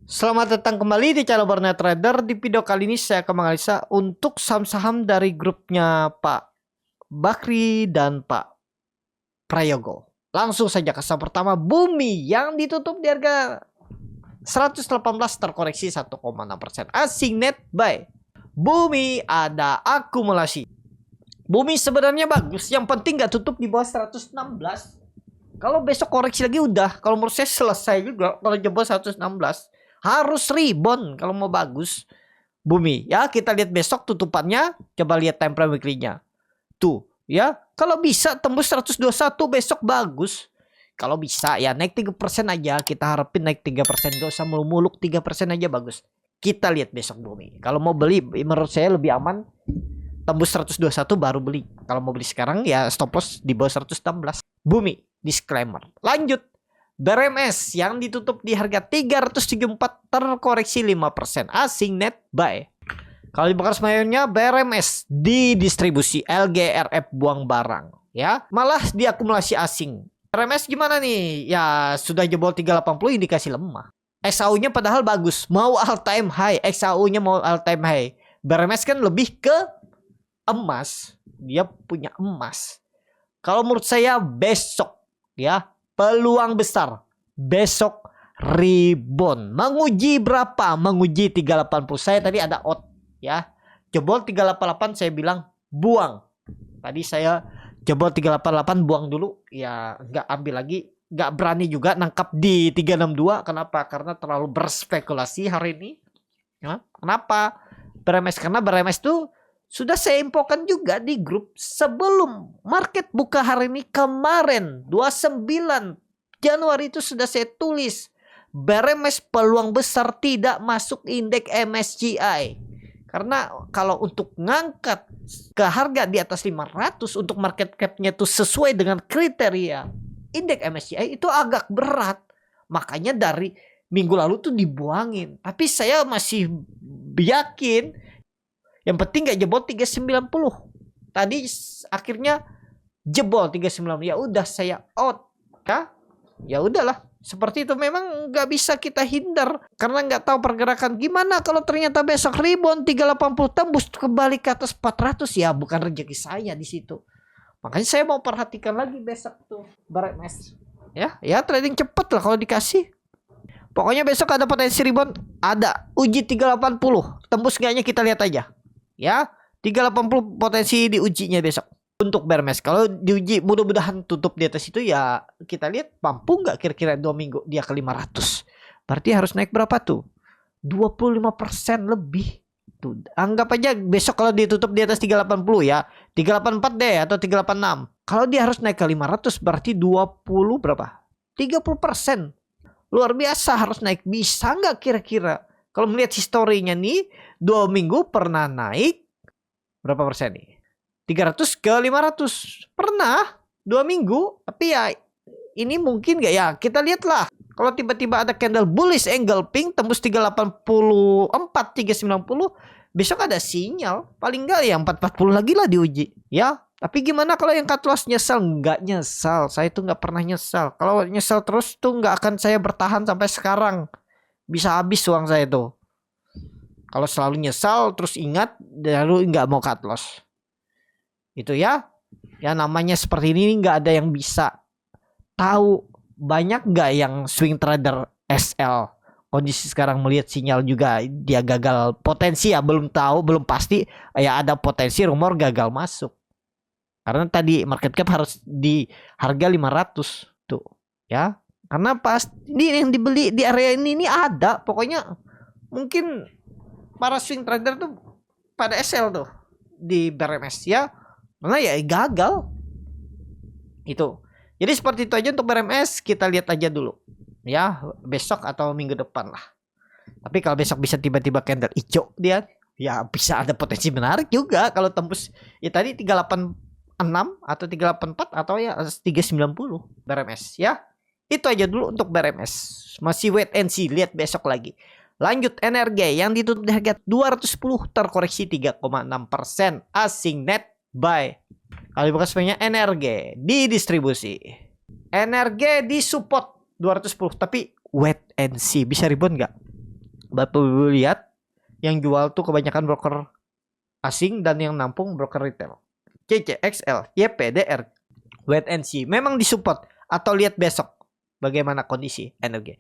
Selamat datang kembali di channel Barnet Trader. Di video kali ini saya akan menganalisa untuk saham-saham dari grupnya Pak Bakri dan Pak Prayogo. Langsung saja ke saham pertama, Bumi yang ditutup di harga 118 terkoreksi 1,6%. Asing net buy. Bumi ada akumulasi. Bumi sebenarnya bagus, yang penting nggak tutup di bawah 116. Kalau besok koreksi lagi udah, kalau menurut saya selesai juga kalau jebol 116. Harus rebound kalau mau bagus Bumi. Ya, kita lihat besok tutupannya. Coba lihat time frame weekly-nya. Tuh, ya. Kalau bisa tembus 121 besok bagus. Kalau bisa ya naik 3% aja. Kita harapin naik 3%. Gak usah muluk-muluk, 3% aja bagus. Kita lihat besok Bumi. Kalau mau beli menurut saya lebih aman tembus 121 baru beli. Kalau mau beli sekarang ya stop loss di bawah 116. Bumi, disclaimer. Lanjut. BRMS yang ditutup di harga 374 terkoreksi 5%. Asing net buy. Kalau di Bekar Semayonnya BRMS di distribusi LGRF buang barang ya. Malah diakumulasi asing. BRMS gimana nih? Ya sudah jebol 380 indikasi lemah. XAU-nya padahal bagus. Mau all time high. XAU-nya mau all time high. BRMS kan lebih ke emas. Dia punya emas. Kalau menurut saya besok ya. Peluang besar besok rebound. Menguji berapa? Menguji 380. Saya tadi ada out ya. Jebol 388 saya bilang buang. Tadi saya jebol 388 buang dulu. Ya nggak ambil lagi. Nggak berani juga nangkap di 362. Kenapa? Karena terlalu berspekulasi hari ini. Ya, kenapa? BRMS. Karena BRMS itu sudah saya infokan juga di grup sebelum market buka hari ini kemarin 29 Januari itu sudah saya tulis BRMS peluang besar tidak masuk indeks MSCI. Karena kalau untuk ngangkat ke harga di atas 500 untuk market cap-nya itu sesuai dengan kriteria indeks MSCI itu agak berat. Makanya dari minggu lalu tuh dibuangin. Tapi saya masih yakin yang penting gak jebol 390. Tadi akhirnya jebol 390. Ya udah saya out. Ya udahlah. Seperti itu memang nggak bisa kita hindar. Karena nggak tahu pergerakan gimana. Kalau ternyata besok rebound 380 tembus kembali ke atas 400. Ya bukan rezeki saya di situ. Makanya saya mau perhatikan lagi besok tuh BRMS. Ya trading cepet lah kalau dikasih. Pokoknya besok ada potensi rebound. Ada. Uji 380. Tembus gaknya kita lihat aja. Ya, 380 potensi diujinya besok untuk BRMS. Kalau diuji mudah-mudahan tutup di atas itu ya kita lihat mampu nggak kira-kira 2 minggu dia ke 500. Berarti harus naik berapa tuh? 25% lebih. Tuh, anggap aja besok kalau ditutup di atas 380 ya, 384 deh atau 386. Kalau dia harus naik ke 500 berarti 20 berapa? 30%. Luar biasa harus naik. Bisa nggak kira-kira? Kalau melihat historinya nih 2 minggu pernah naik berapa persen nih? 300 ke 500. Pernah 2 minggu. Tapi ya ini mungkin gak ya? Kita lihatlah. Kalau tiba-tiba ada candle bullish engulfing tembus 384, 390. Besok ada sinyal. Paling enggak ya 440 lagi lah diuji. Ya. Tapi gimana kalau yang cut loss nyesal? Nggak nyesal. Saya tuh nggak pernah nyesal. Kalau nyesal terus tuh nggak akan saya bertahan sampai sekarang. Bisa habis uang saya tuh. Kalau selalu nyesal terus ingat lalu nggak mau cut loss. Itu ya. Ya namanya seperti ini nggak ada yang bisa tahu. Banyak nggak yang swing trader SL kondisi sekarang melihat sinyal juga dia gagal potensi ya belum tahu belum pasti ya ada potensi rumor gagal masuk. Karena tadi market cap harus di harga 500 tuh ya. Karena pas ini yang dibeli di area ini ada pokoknya mungkin para swing trader tuh pada SL tuh di BRMS ya. Karena ya gagal. Itu. Jadi seperti itu aja untuk BRMS, kita lihat aja dulu. Ya, besok atau minggu depan lah. Tapi kalau besok bisa tiba-tiba candle hijau dia, ya bisa ada potensi menarik juga kalau tembus ya tadi 386 atau 384 atau ya 390 BRMS ya. Itu aja dulu untuk BRMS. Masih wait and see, lihat besok lagi. Lanjut energi yang ditutup di harga 210 terkoreksi 3,6%. Asing net buy. Kalau bekas punya energi di distribusi. Energi di support 210 tapi wait and see bisa rebound nggak? Bapak Ibu lihat, yang jual tuh kebanyakan broker asing dan yang nampung broker retail. CCXL, YPDR, wait and see. Memang disupport atau lihat besok bagaimana kondisi energi.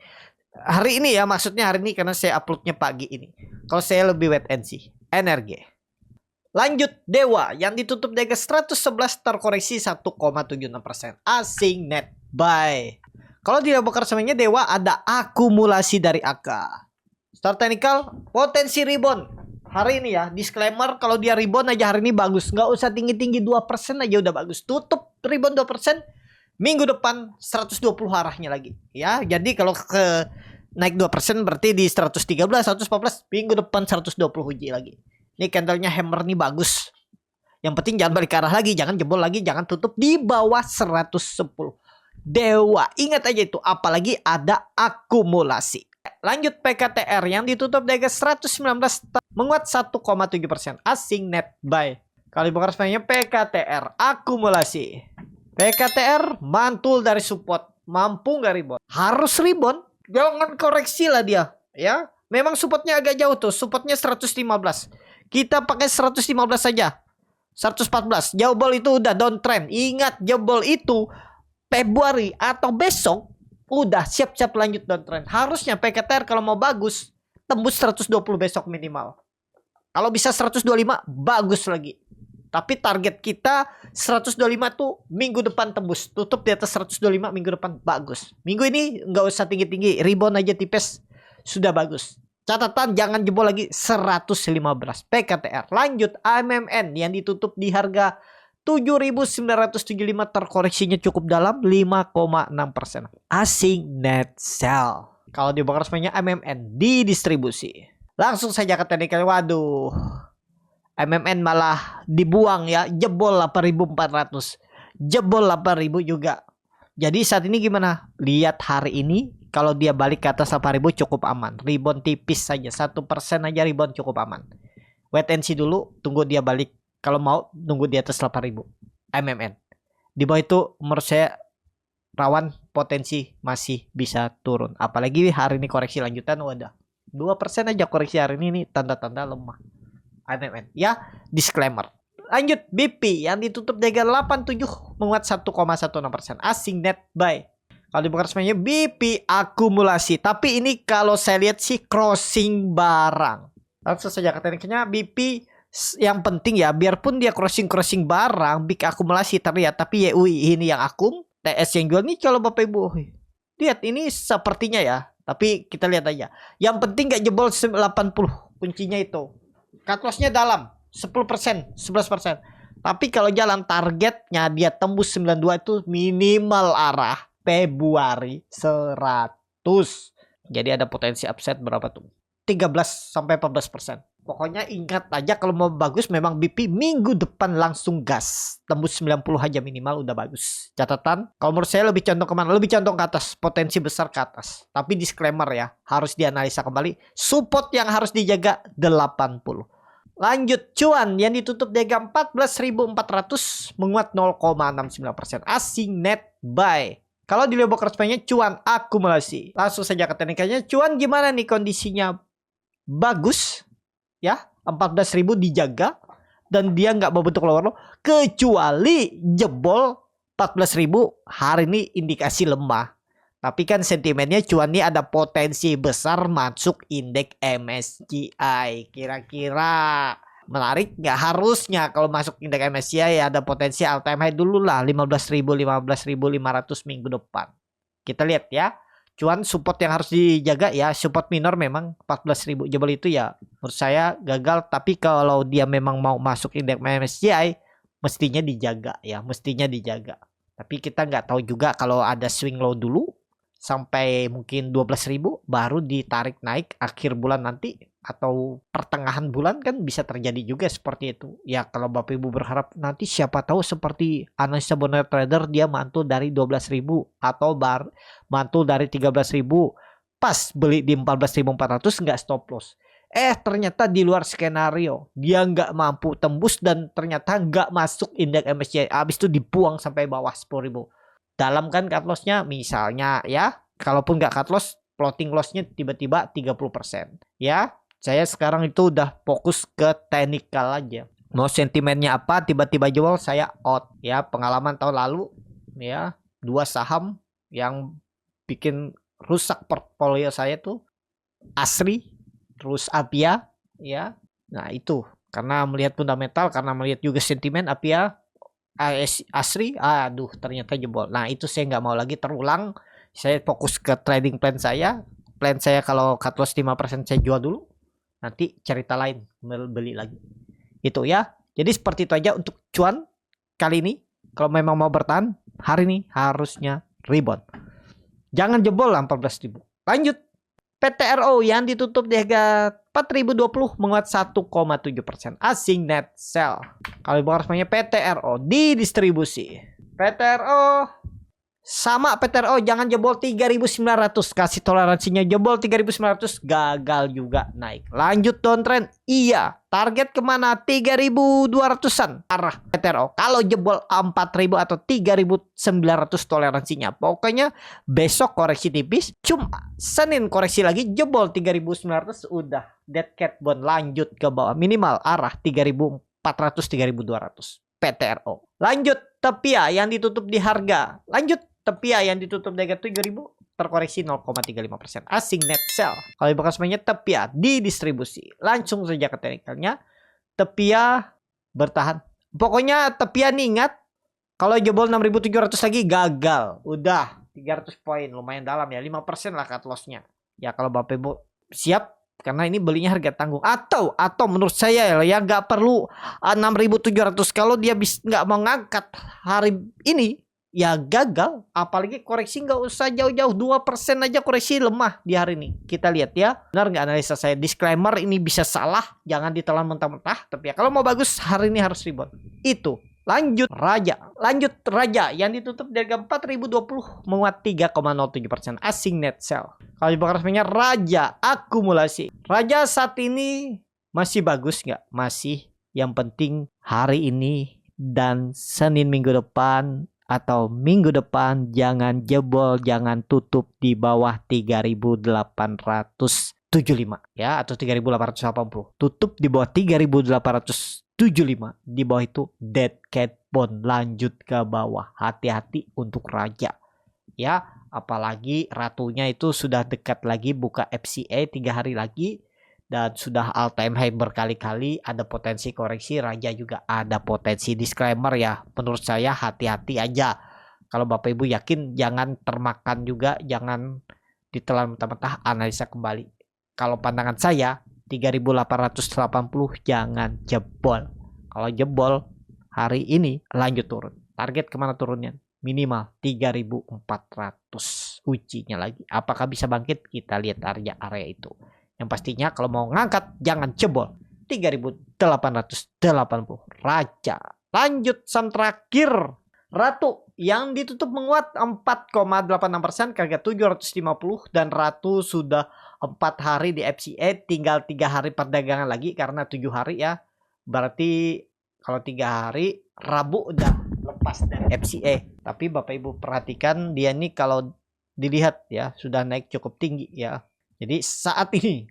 Hari ini ya, maksudnya hari ini karena saya uploadnya pagi ini. Kalau saya lebih wait and see. Energi. Lanjut Dewa yang ditutup di harga 111 terkoreksi 1,76%. Asing net buy. Kalau di broker semuanya Dewa ada akumulasi dari AK. Start technical, potensi rebound. Hari ini ya, disclaimer kalau dia rebound aja hari ini bagus. Nggak usah tinggi-tinggi 2% aja udah bagus. Tutup rebound 2%. Minggu depan 120 arahnya lagi. Ya, jadi kalau ke naik 2% berarti di 113, 114. Minggu depan 120 uji lagi. Ini candlenya hammer nih bagus. Yang penting jangan balik ke arah lagi. Jangan jebol lagi. Jangan tutup di bawah 110. Dewa. Ingat aja itu. Apalagi ada akumulasi. Lanjut PKTR yang ditutup di harga 119 menguat 1,7%. Asing net buy. Kali bongkar semuanya PKTR akumulasi. PKTR mantul dari support. Mampu nggak rebound? Harus rebound. Jangan koreksi lah dia. Ya, memang supportnya agak jauh tuh. Supportnya 115. Kita pakai 115 saja. 114. Jebol itu udah downtrend. Ingat jebol itu Februari atau besok udah siap-siap lanjut downtrend. Harusnya PKTR kalau mau bagus tembus 120 besok minimal. Kalau bisa 125 bagus lagi. Tapi target kita 125 tuh minggu depan tembus. Tutup di atas 125 minggu depan bagus. Minggu ini nggak usah tinggi-tinggi. Rebound aja tipis. Sudah bagus. Catatan jangan jebol lagi 115 PKTR. Lanjut AMMN yang ditutup di harga 7.975 terkoreksinya cukup dalam 5,6%. Asing net sell. Kalau dibongkar semuanya AMMN didistribusi. Langsung saja ke teknikal. Waduh. AMMN malah dibuang ya. Jebol 8.400. Jebol 8.000 juga. Jadi saat ini gimana? Lihat hari ini. Kalau dia balik ke atas 8.000 cukup aman. Rebound tipis saja. 1% aja rebound cukup aman. Wait and see dulu. Tunggu dia balik. Kalau mau tunggu di atas 8.000. MMN. Di bawah itu menurut saya rawan potensi masih bisa turun. Apalagi hari ini koreksi lanjutan. Wadah. 2% aja koreksi hari ini. Tanda-tanda lemah. MMN. Ya disclaimer. Lanjut BP yang ditutup di harga 87 menguat 1,16%. Asing net buy. Kalau dibongkar semuanya BP akumulasi. Tapi ini kalau saya lihat sih crossing barang. Langsung saja ke tekniknya BP yang penting ya biarpun dia crossing barang big akumulasi terlihat. Tapi YUI ini yang akum. TS yang jual nih kalau Bapak Ibu. Lihat ini sepertinya ya. Tapi kita lihat aja. Yang penting gak jebol 80. Kuncinya itu. Cut lossnya dalam. 10%, 11%. Tapi kalau jalan targetnya dia tembus 92 itu minimal arah Februari 100. Jadi ada potensi upside berapa tuh? 13 sampai 14%. Pokoknya ingat aja kalau mau bagus memang BP minggu depan langsung gas. Tembus 90 aja minimal udah bagus. Catatan, kalau menurut saya lebih condong kemana? Lebih condong ke atas. Potensi besar ke atas. Tapi disclaimer ya, harus dianalisa kembali. Support yang harus dijaga 80. Lanjut cuan yang ditutup di harga 14.400 menguat 0,69%. Asing net buy. Kalau di Lebo Crossbank-nya cuan akumulasi. Langsung saja ke teknikanya. Cuan gimana nih kondisinya? Bagus. Ya, 14.000 dijaga. Dan dia nggak membentuk lower low. Kecuali jebol 14.000 hari ini indikasi lemah. Tapi kan sentimennya cuan ini ada potensi besar masuk indeks MSCI. Kira-kira menarik nggak? Harusnya kalau masuk indeks MSCI ada potensi all time high dulu lah 15.000 15.500 minggu depan. Kita lihat ya. Cuan support yang harus dijaga ya, support minor memang 14.000 jebol itu ya menurut saya gagal. Tapi kalau dia memang mau masuk indeks MSCI mestinya dijaga ya, mestinya dijaga. Tapi kita nggak tahu juga kalau ada swing low dulu sampai mungkin 12.000 baru ditarik naik akhir bulan nanti atau pertengahan bulan kan bisa terjadi juga seperti itu. Ya kalau Bapak Ibu berharap nanti siapa tahu seperti analisa bonus trader dia mantul dari 12.000 atau mantul dari 13.000 pas beli di 14.400 nggak stop loss. Ternyata di luar skenario dia nggak mampu tembus dan ternyata nggak masuk indeks MSCI. Habis itu dibuang sampai bawah 10.000. Dalam kan cut lossnya misalnya ya, kalaupun nggak cut loss floating lossnya tiba-tiba 30%. Ya, saya sekarang itu udah fokus ke teknikal aja. Mau sentimennya apa, tiba-tiba jual, saya out. Ya, pengalaman tahun lalu, ya, 2 saham yang bikin rusak portfolio saya tuh Asri, terus Apia, ya. Nah, itu karena melihat fundamental, karena melihat juga sentimen Apia, Asri, aduh ternyata jebol. Nah, itu saya nggak mau lagi terulang. Saya fokus ke trading plan saya. Plan saya kalau cut loss 5% saya jual dulu. Nanti cerita lain beli lagi. Itu ya. Jadi seperti itu aja untuk cuan kali ini. Kalau memang mau bertahan, hari ini harusnya rebound. Jangan jebol lah 14.000. Lanjut. PTRO yang ditutup di harga 4.020 menguat 1,7%. Asing net sell. Kalau ibu resminya PTRO di distribusi. PTRO sama PTRO jangan jebol 3.900. Kasih toleransinya jebol 3.900 gagal juga naik. Lanjut downtrend. Iya. Target kemana? 3.200an arah PTRO. Kalau jebol 4.000 atau 3.900 toleransinya. Pokoknya besok koreksi tipis. Cuma Senin koreksi lagi jebol 3.900 udah dead cat bond lanjut ke bawah. Minimal arah 3.400 3.200 PTRO. Lanjut Tepia yang ditutup di harga. Lanjut Tepia yang ditutup di harga 7.000 terkoreksi 0,35%. Asing net sell. Kalau bakal semuanya Tepia di distribusi. Langsung saja ke teknikalnya. Tepia bertahan. Pokoknya Tepia nih ingat. Kalau jebol 6.700 lagi gagal. Udah 300 poin. Lumayan dalam ya. 5% lah cut loss-nya. Ya kalau Bapak Ibu siap. Karena ini belinya harga tanggung. Atau menurut saya ya nggak perlu 6.700. Kalau dia nggak mau ngangkat hari ini. Ya gagal, apalagi koreksi nggak usah jauh-jauh 2% aja koreksi lemah di hari ini. Kita lihat ya, benar nggak analisa saya? Disclaimer ini bisa salah, jangan ditelan mentah-mentah. Tapi ya kalau mau bagus hari ini harus rebound. Itu. Lanjut Raja yang ditutup di harga 4.020 menguat 3,07%. Asing net sell. Kalau dibakar resminya Raja akumulasi. Raja saat ini masih bagus nggak? Masih. Yang penting hari ini dan Senin minggu depan atau minggu depan jangan jebol, jangan tutup di bawah 3.875 ya, atau 3.880. Tutup di bawah 3.875. Di bawah itu dead cat bond lanjut ke bawah. Hati-hati untuk Raja ya, apalagi ratunya itu sudah dekat lagi buka FCA 3 hari lagi. Dan sudah all time high berkali-kali. Ada potensi koreksi. Raja juga ada potensi. Disclaimer ya, menurut saya hati-hati aja. Kalau Bapak Ibu yakin jangan termakan juga. Jangan ditelan mentah-mentah. Analisa kembali. Kalau pandangan saya 3.880 jangan jebol. Kalau jebol hari ini lanjut turun. Target kemana turunnya? Minimal 3.400. Ujinya lagi. Apakah bisa bangkit? Kita lihat area itu. Yang pastinya kalau mau ngangkat jangan jebol 3.880 Raja. Lanjut saham terakhir Ratu yang ditutup menguat 4,86% ke harga 750 dan Ratu sudah 4 hari di FCA, tinggal 3 hari perdagangan lagi karena 7 hari ya. Berarti kalau 3 hari Rabu udah lepas dari FCA. Tapi Bapak Ibu perhatikan dia ini kalau dilihat ya sudah naik cukup tinggi ya. Jadi saat ini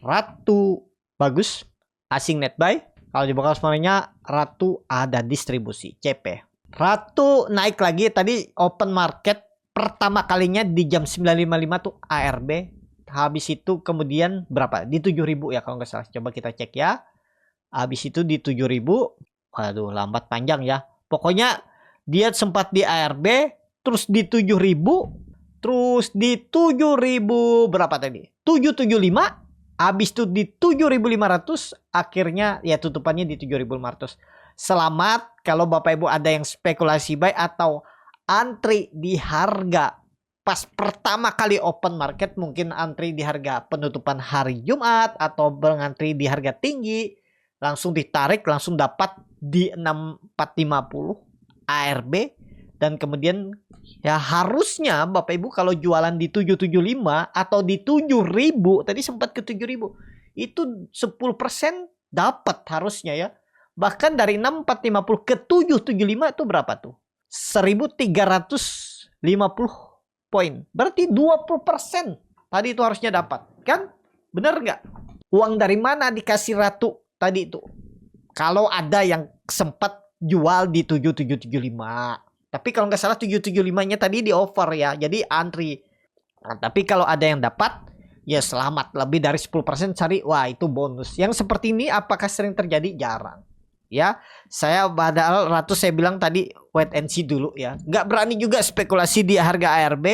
Ratu bagus, asing net buy. Kalau di bakal semuanya Ratu ada distribusi CP. Ratu naik lagi tadi open market pertama kalinya di jam 9.55 tuh ARB. Habis itu kemudian berapa? Di 7.000 ya kalau nggak salah. Coba kita cek ya. Habis itu di 7.000. Waduh lambat panjang ya. Pokoknya dia sempat di ARB, terus di 7.000. Terus di 7.000 berapa tadi? 775. Habis itu di 7.500. Akhirnya ya tutupannya di 7.500. Selamat kalau Bapak Ibu ada yang spekulasi buy atau antri di harga pas pertama kali open market. Mungkin antri di harga penutupan hari Jumat atau berantri di harga tinggi. Langsung ditarik, langsung dapat di 6.450 ARB. Dan kemudian ya harusnya Bapak Ibu kalau jualan di 775 atau di 7.000, tadi sempat ke 7.000, itu 10% dapat harusnya ya. Bahkan dari 6.450 ke 775 itu berapa tuh? 1.350 poin. Berarti 20% Tadi itu harusnya dapat. Kan? Bener nggak? Uang dari mana dikasih Ratu tadi itu? Kalau ada yang sempat jual di 7775. Tapi kalau nggak salah 775-nya tadi di offer ya. Jadi antri. Nah, tapi kalau ada yang dapat, ya selamat. Lebih dari 10% cari, wah itu bonus. Yang seperti ini apakah sering terjadi? Jarang. Ya, saya padahal Ratu saya bilang tadi wait and see dulu ya. Nggak berani juga spekulasi di harga ARB.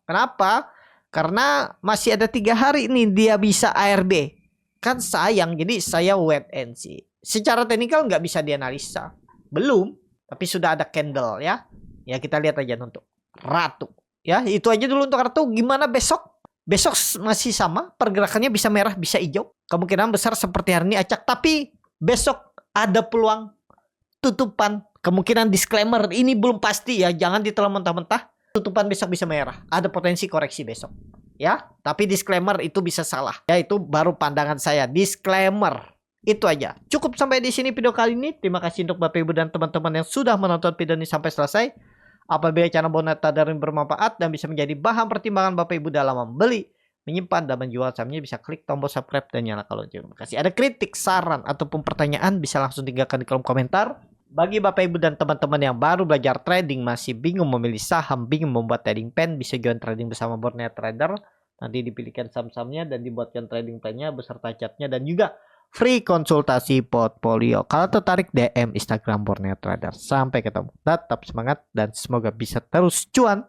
Kenapa? Karena masih ada 3 hari nih dia bisa ARB. Kan sayang, jadi saya wait and see. Secara teknikal nggak bisa dianalisa. Belum, tapi sudah ada candle ya. Ya kita lihat aja untuk Ratu. Ya, itu aja dulu untuk Ratu. Gimana besok? Besok masih sama, pergerakannya bisa merah, bisa hijau. Kemungkinan besar seperti hari ini acak, tapi besok ada peluang tutupan. Kemungkinan disclaimer, ini belum pasti ya, jangan ditelan mentah-mentah. Tutupan besok bisa merah, ada potensi koreksi besok. Ya, tapi disclaimer itu bisa salah. Ya, itu baru pandangan saya. Disclaimer. Itu aja. Cukup sampai di sini video kali ini. Terima kasih untuk Bapak Ibu dan teman-teman yang sudah menonton video ini sampai selesai. Apabila channel Bonnet Tadarin bermanfaat dan bisa menjadi bahan pertimbangan Bapak Ibu dalam membeli, menyimpan, dan menjual sahamnya, bisa klik tombol subscribe dan nyalakan lonceng. Terima kasih. Ada kritik, saran, ataupun pertanyaan bisa langsung tinggalkan di kolom komentar. Bagi Bapak Ibu dan teman-teman yang baru belajar trading, masih bingung memilih saham, bingung membuat trading plan, bisa join trading bersama Bonnet Trader. Nanti dipilihkan saham-sahamnya dan dibuatkan trading plan-nya beserta chatnya dan juga free konsultasi portfolio. Kalau tertarik DM Instagram Bonnet Trader. Sampai ketemu. Tetap semangat dan semoga bisa terus cuan.